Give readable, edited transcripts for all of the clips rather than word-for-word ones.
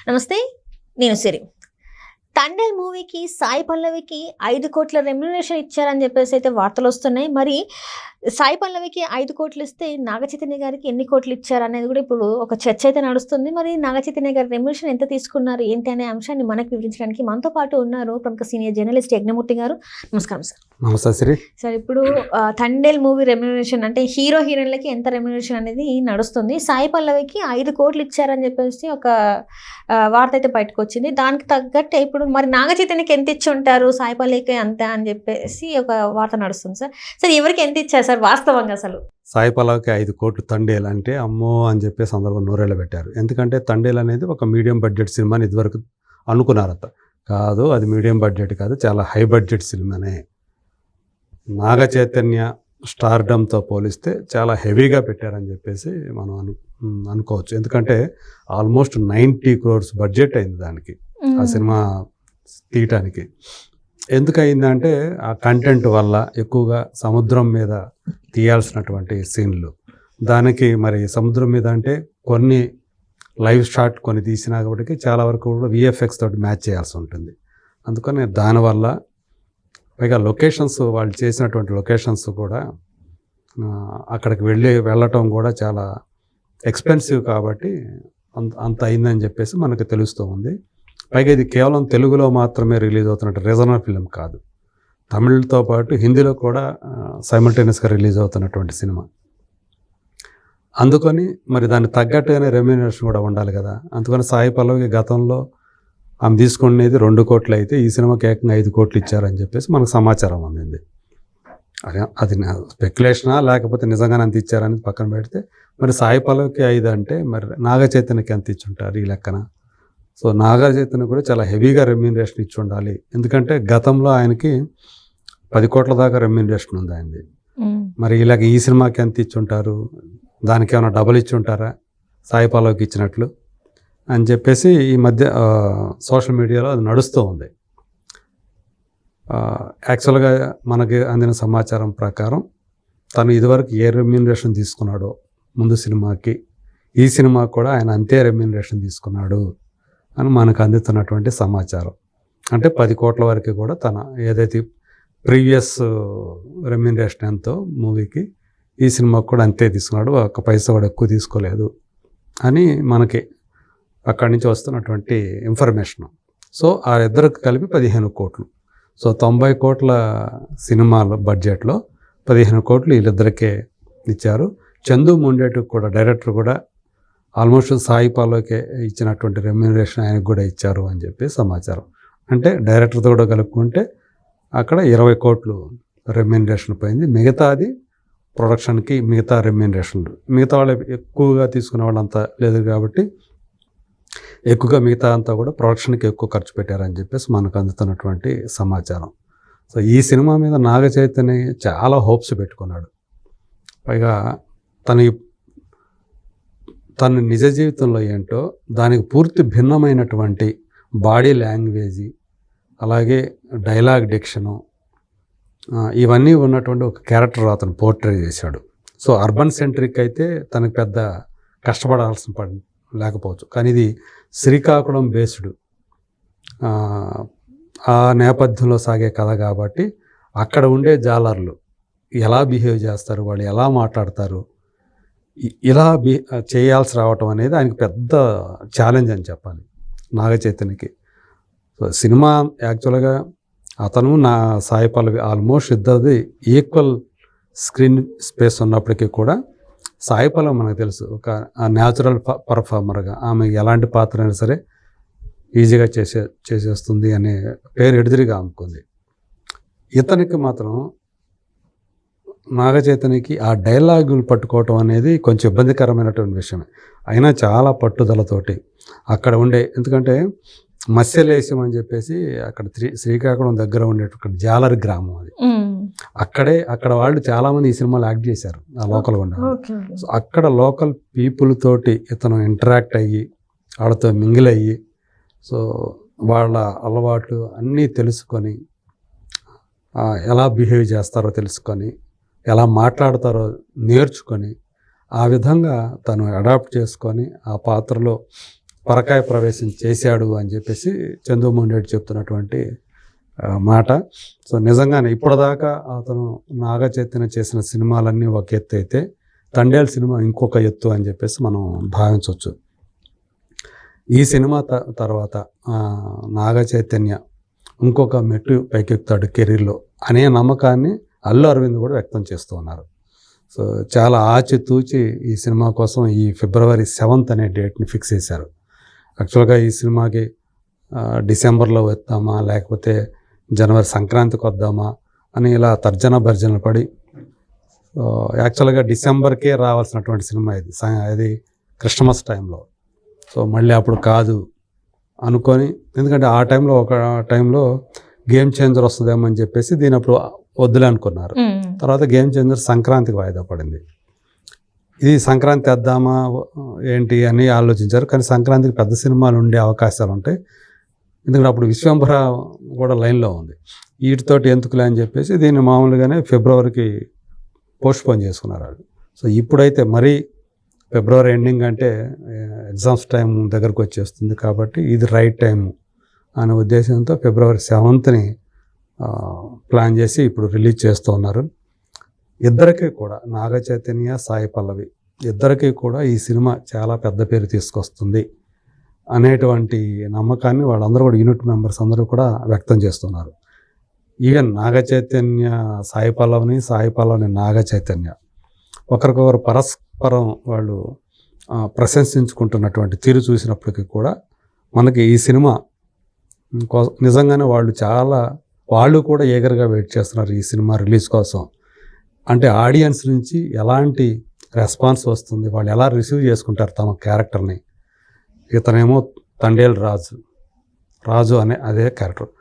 నమస్తే, నేను సిరి. 'తండేల్' మూవీకి సాయి పల్లవికి 5 కోట్ల రెమ్యునరేషన్ ఇచ్చారని చెప్పేసి అయితే వార్తలొస్తున్నాయి. మరి సాయి పల్లవికి 5 కోట్లు ఇస్తే నాగచైతన్య గారికి ఎన్ని కోట్లు ఇచ్చారనేది కూడా ఇప్పుడు ఒక చర్చ అయితే నడుస్తుంది. మరి నాగచైతన్య గారి రెమ్యునరేషన్ ఎంత తీసుకున్నారు, ఏంటి అనే అంశాన్ని మనకు వివరించడానికి మనతో పాటు ఉన్నారు ప్రముఖ సీనియర్ జర్నలిస్ట్ యజ్ఞమూర్తి గారు. నమస్కారం సార్. నమస్తే సిరి. సార్, ఇప్పుడు 'తండేల్' మూవీ రెమ్యునరేషన్ అంటే హీరో హీరోయిన్లకి ఎంత రెమ్యునరేషన్ అనేది నడుస్తుంది. సాయి పల్లవికి 5 కోట్లు ఇచ్చారని చెప్పేసి ఒక వార్త అయితే బయటకు వచ్చింది. దానికి తగ్గట్టే ఇప్పుడు మరి నాగచైతన్యకి ఎంత ఇచ్చి ఉంటారు, సాయి పల్లవికి అంత అని చెప్పేసి ఒక వార్త నడుస్తుంది సార్. సార్, ఎవరికి ఎంత ఇచ్చారు సార్ వాస్తవంగా అసలు? సాయి పల్లవికి 5 కోట్లు తండేల్ అంటే అమ్మో అని చెప్పేసి అందరూ నోరేళ్ళ పెట్టారు. ఎందుకంటే తండేల్ అనేది ఒక మీడియం బడ్జెట్ సినిమాని ఇదివరకు అనుకున్నారంట. కాదు, అది మీడియం బడ్జెట్ కాదు, చాలా హై బడ్జెట్ సినిమానే. నాగచైతన్య స్టార్డమ్తో పోలిస్తే చాలా హెవీగా పెట్టారని చెప్పేసి మనం అనుకోవచ్చు. ఎందుకంటే ఆల్మోస్ట్ 90 crores బడ్జెట్ అయింది దానికి, ఆ సినిమా తీయటానికి. ఎందుకు అయిందంటే ఆ కంటెంట్ వల్ల ఎక్కువగా సముద్రం మీద తీయాల్సినటువంటి సీన్లు. దానికి మరి సముద్రం మీద అంటే కొన్ని లైవ్ షాట్ కొన్ని తీసినా కాబట్టి చాలా వరకు కూడా విఎఫ్ఎక్స్ తోటి మ్యాచ్ చేయాల్సి ఉంటుంది. అందుకని దానివల్ల పైగా లొకేషన్స్, వాళ్ళు చేసినటువంటి లొకేషన్స్ కూడా అక్కడికి వెళ్ళటం కూడా చాలా ఎక్స్పెన్సివ్ కాబట్టి అంత అయిందని చెప్పేసి మనకు తెలుస్తూ ఉంది. పైగా ఇది కేవలం తెలుగులో మాత్రమే రిలీజ్ అవుతున్నట్టు రీజనల్ ఫిల్మ్ కాదు, తమిళ్తో పాటు హిందీలో కూడా సైమల్టేనియస్గా రిలీజ్ అవుతున్నటువంటి సినిమా. అందుకని మరి దానికి తగ్గట్టుగానే రెమ్యూనరేషన్ కూడా ఉండాలి కదా. అందుకని సాయి పల్లవికి గతంలో ఆమె తీసుకునేది 2 కోట్లు అయితే ఈ సినిమాకి ఏకంగా 5 కోట్లు ఇచ్చారని చెప్పేసి మనకు సమాచారం అందింది. అది స్పెక్యులేషనా లేకపోతే నిజంగానే అంత ఇచ్చారని పక్కన పెడితే, మరి సాయి పల్లవికి 5 అంటే మరి నాగచైతన్యకి ఎంత ఇచ్చుంటారు ఈ లెక్కన. సో నాగచైతన్య కూడా చాలా హెవీగా రెమ్యూనరేషన్ ఇచ్చి ఉండాలి. ఎందుకంటే గతంలో ఆయనకి 10 కోట్ల దాకా రెమ్యూనరేషన్ ఉంది ఆయనది. మరి ఇలాగ ఈ సినిమాకి ఎంత ఇచ్చి ఉంటారు, దానికి ఏమైనా డబుల్ ఇచ్చి ఉంటారా సాయి పల్లవికి ఇచ్చినట్లు అని చెప్పేసి ఈ మధ్య సోషల్ మీడియాలో అది నడుస్తూ ఉంది. యాక్చువల్గా మనకి అందిన సమాచారం ప్రకారం తను ఇదివరకు ఏ రెమ్యూనరేషన్ తీసుకున్నాడో ముందు సినిమాకి, ఈ సినిమాకి కూడా ఆయన అంతే రెమ్యూనరేషన్ తీసుకున్నాడు అని మనకు అందుతున్నటువంటి సమాచారం. అంటే 10 కోట్ల వరకు కూడా తన ఏదైతే ప్రీవియస్ రెమ్యూనరేషన్ ఎంతో మూవీకి, ఈ సినిమాకి కూడా అంతే తీసుకున్నాడు, ఒక పైసా కూడా ఎక్కువ తీసుకోలేదు అని మనకి అక్కడి నుంచి వస్తున్నటువంటి ఇన్ఫర్మేషన్. సో ఆ ఇద్దరికి కలిపి 15 కోట్లు. సో 90 కోట్ల సినిమాల బడ్జెట్లో 15 కోట్లు వీళ్ళిద్దరికే ఇచ్చారు. చందు ముండేటికి కూడా, డైరెక్టర్ కూడా ఆల్మోస్ట్ సాయి పల్లవికే ఇచ్చినటువంటి రెమ్యూనరేషన్ ఆయనకు కూడా ఇచ్చారు అని చెప్పి సమాచారం. అంటే డైరెక్టర్తో కూడా కలుపుకుంటే అక్కడ 20 కోట్లు రెమ్యూనరేషన్ పోయింది. మిగతాది ప్రొడక్షన్కి, మిగతా రెమ్యూనరేషన్లు మిగతా వాళ్ళు ఎక్కువగా తీసుకునే వాళ్ళంతా లేదు కాబట్టి ఎక్కువగా మిగతా అంతా కూడా ప్రొడక్షన్కి ఎక్కువ ఖర్చు పెట్టారని చెప్పేసి మనకు అందుతున్నటువంటి సమాచారం. సో ఈ సినిమా మీద నాగచైతన్య చాలా హోప్స్ పెట్టుకున్నాడు. పైగా తన నిజ జీవితంలో ఏంటో దానికి పూర్తి భిన్నమైనటువంటి బాడీ లాంగ్వేజీ, అలాగే డైలాగ్ డిక్షను, ఇవన్నీ ఉన్నటువంటి ఒక క్యారెక్టర్ అతను పోర్ట్రే చేశాడు. సో అర్బన్ సెంట్రిక్ అయితే తనకు పెద్ద కష్టపడాల్సిన లేకపోవచ్చు, కానీ ఇది శ్రీకాకుళం బేస్డ్ ఆ నేపథ్యంలో సాగే కథ కాబట్టి అక్కడ ఉండే జాలర్లు ఎలా బిహేవ్ చేస్తారు, వాళ్ళు ఎలా మాట్లాడతారు, ఇలా చేయాల్సి రావటం అనేది ఆయనకి పెద్ద ఛాలెంజ్ అని చెప్పాలి నాగచైతన్యకి. సో సినిమా యాక్చువల్గా అతను సాయి పల్లవి ఆల్మోస్ట్ ఇద్దరిది ఈక్వల్ స్క్రీన్ స్పేస్ ఉన్నప్పటికీ కూడా సాయి పల్లవి మనకు తెలుసు ఒక న్యాచురల్ పర్ఫార్మర్గా, ఆమె ఎలాంటి పాత్ర అయినా సరే ఈజీగా చేసేస్తుంది అనే పేరు ఎడిదిరిగా అమ్ముకుంది. ఇతనికి మాత్రం నాగచైతన్యకి ఆ డైలాగులు పట్టుకోవటం అనేది కొంచెం ఇబ్బందికరమైనటువంటి విషయమే. అయినా చాలా పట్టుదలతోటి అక్కడ ఉండే, ఎందుకంటే మత్స్యలేశం అని చెప్పేసి అక్కడ శ్రీకాకుళం దగ్గర ఉండేటువంటి జాలరి గ్రామం అది. అక్కడ వాళ్ళు చాలామంది ఈ సినిమాలో యాక్ట్ చేశారు, ఆ లోకల్ ఉండే. సో అక్కడ లోకల్ పీపుల్ తోటి ఇతను ఇంటరాక్ట్ అయ్యి వాళ్ళతో మింగిల్ అయ్యి, సో వాళ్ళ అలవాట్లు అన్నీ తెలుసుకొని, ఎలా బిహేవ్ చేస్తారో తెలుసుకొని, ఎలా మాట్లాడతారో నేర్చుకొని, ఆ విధంగా తను అడాప్ట్ చేసుకొని ఆ పాత్రలో పరకాయ ప్రవేశం చేశాడు అని చెప్పేసి చంద్రమోహన్ రెడ్డి చెప్తున్నటువంటి మాట. సో నిజంగానే ఇప్పటిదాకా అతను నాగ చైతన్య చేసిన సినిమాలన్నీ ఒక ఎత్తు అయితే తండేల్ సినిమా ఇంకొక ఎత్తు అని చెప్పేసి మనం భావించవచ్చు. ఈ సినిమా తర్వాత నాగ చైతన్య ఇంకొక మెట్టు పైకెక్కుతాడు కెరీర్లో అనే నమ్మకాన్ని అల్లు అరవింద్ కూడా వ్యక్తం చేస్తూ ఉన్నారు. సో చాలా ఆచితూచి ఈ సినిమా కోసం ఈ ఫిబ్రవరి 7th అనే డేట్ని ఫిక్స్ చేశారు. యాక్చువల్గా ఈ సినిమాకి డిసెంబర్లో వద్దామా లేకపోతే జనవరి సంక్రాంతికి వద్దామా అని ఇలా తర్జన భర్జన పడి యాక్చువల్గా డిసెంబర్కే రావాల్సినటువంటి సినిమా ఇది క్రిస్మస్ టైంలో. సో మళ్ళీ అప్పుడు కాదు అనుకొని, ఎందుకంటే ఆ టైంలో ఒక టైంలో గేమ్ చేంజర్ వస్తుందేమో అని చెప్పేసి దీని అప్పుడు వద్దులే అనుకున్నారు. తర్వాత గేమ్ చేంజర్ సంక్రాంతికి వాయిదా పడింది. ఇది సంక్రాంతి వేద్దామా ఏంటి అని ఆలోచించారు. కానీ సంక్రాంతికి పెద్ద సినిమాలు ఉండే అవకాశాలు ఉంటాయి. ఎందుకంటే అప్పుడు విశ్వంభర కూడా లైన్లో ఉంది. వీటితోటి ఎందుకులే అని చెప్పేసి దీన్ని మామూలుగానే ఫిబ్రవరికి పోస్ట్పోన్ చేసుకున్నారు వాళ్ళు. సో ఇప్పుడైతే మరీ ఫిబ్రవరి ఎండింగ్ అంటే ఎగ్జామ్స్ టైం దగ్గరకు వచ్చేస్తుంది కాబట్టి ఇది రైట్ టైం అనే ఉద్దేశంతో ఫిబ్రవరి 7th ప్లాన్ చేసి ఇప్పుడు రిలీజ్ చేస్తూ ఉన్నారు. ఇద్దరికీ కూడా నాగ చైతన్య, సాయి పల్లవి ఇద్దరికీ కూడా ఈ సినిమా చాలా పెద్ద పేరు తీసుకొస్తుంది అనేటువంటి నమ్మకాన్ని వాళ్ళందరూ కూడా యూనిట్ మెంబర్స్ అందరూ కూడా వ్యక్తం చేస్తున్నారు. ఈవెన్ నాగ చైతన్య సాయి పల్లవిని నాగ చైతన్య ఒకరికొకరు పరస్పరం వాళ్ళు ప్రశంసించుకుంటున్నటువంటి తీరు చూసినప్పటికీ కూడా మనకి ఈ సినిమా నిజంగానే వాళ్ళు కూడా ఏగర్గా వెయిట్ చేస్తున్నారు ఈ సినిమా రిలీజ్ కోసం. అంటే ఆడియన్స్ నుంచి ఎలాంటి రెస్పాన్స్ వస్తుంది, వాళ్ళు ఎలా రిసీవ్ చేసుకుంటారు తమ క్యారెక్టర్ని. ఇతనేమో తండేల్ రాజు అనే అదే క్యారెక్టర్,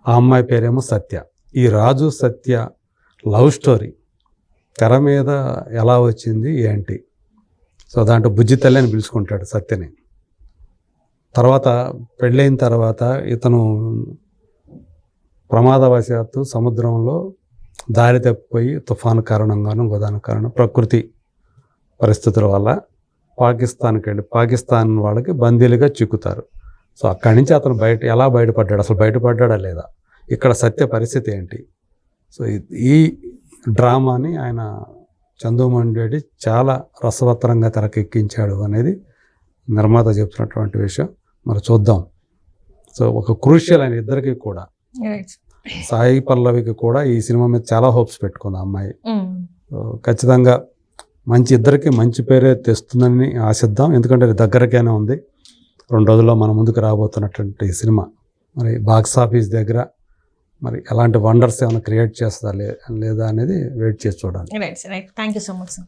ఆ అమ్మాయి పేరేమో సత్య. ఈ రాజు సత్య లవ్ స్టోరీ తెర మీద ఎలా వచ్చింది ఏంటి. సో దాంట్లో బుజ్జి తల్లి అని పిలుచుకుంటాడు సత్యని. తర్వాత పెళ్ళైన తర్వాత ఇతను ప్రమాదవశాత్తు సముద్రంలో దారి తప్పిపోయి తుఫాను కారణంగాను గోదావరి కారణం ప్రకృతి పరిస్థితుల వల్ల పాకిస్తాన్ వాళ్ళకి బందీలుగా చిక్కుతారు. సో అక్కడి నుంచి అతను ఎలా బయటపడ్డాడు, అసలు బయటపడ్డా లేదా, ఇక్కడ సత్య పరిస్థితి ఏంటి. సో ఈ డ్రామాని ఆయన చంద్రమోహన్ రెడ్డి చాలా రసవత్తరంగా తెరకెక్కించాడు అనేది నిర్మాత చెప్తున్నటువంటి విషయం. మరి చూద్దాం. సో ఒక క్రూషియల్ అయిన ఇద్దరికి కూడా, సాయి పల్లవికి కూడా ఈ సినిమా మీద చాలా హోప్స్ పెట్టుకుంది ఆ అమ్మాయి. ఖచ్చితంగా ఇద్దరికి మంచి పేరే తెస్తుందని ఆశిద్దాం. ఎందుకంటే అది దగ్గరకైనా ఉంది. 2 రోజుల్లో మన ముందుకు రాబోతున్నటువంటి సినిమా మరి బాక్స్ ఆఫీస్ దగ్గర మరి ఎలాంటి వండర్స్ ఏమైనా క్రియేట్ చేస్తుందా లేదా అనేది వెయిట్ చేసి చూడాలి. Right, thank you so much sir.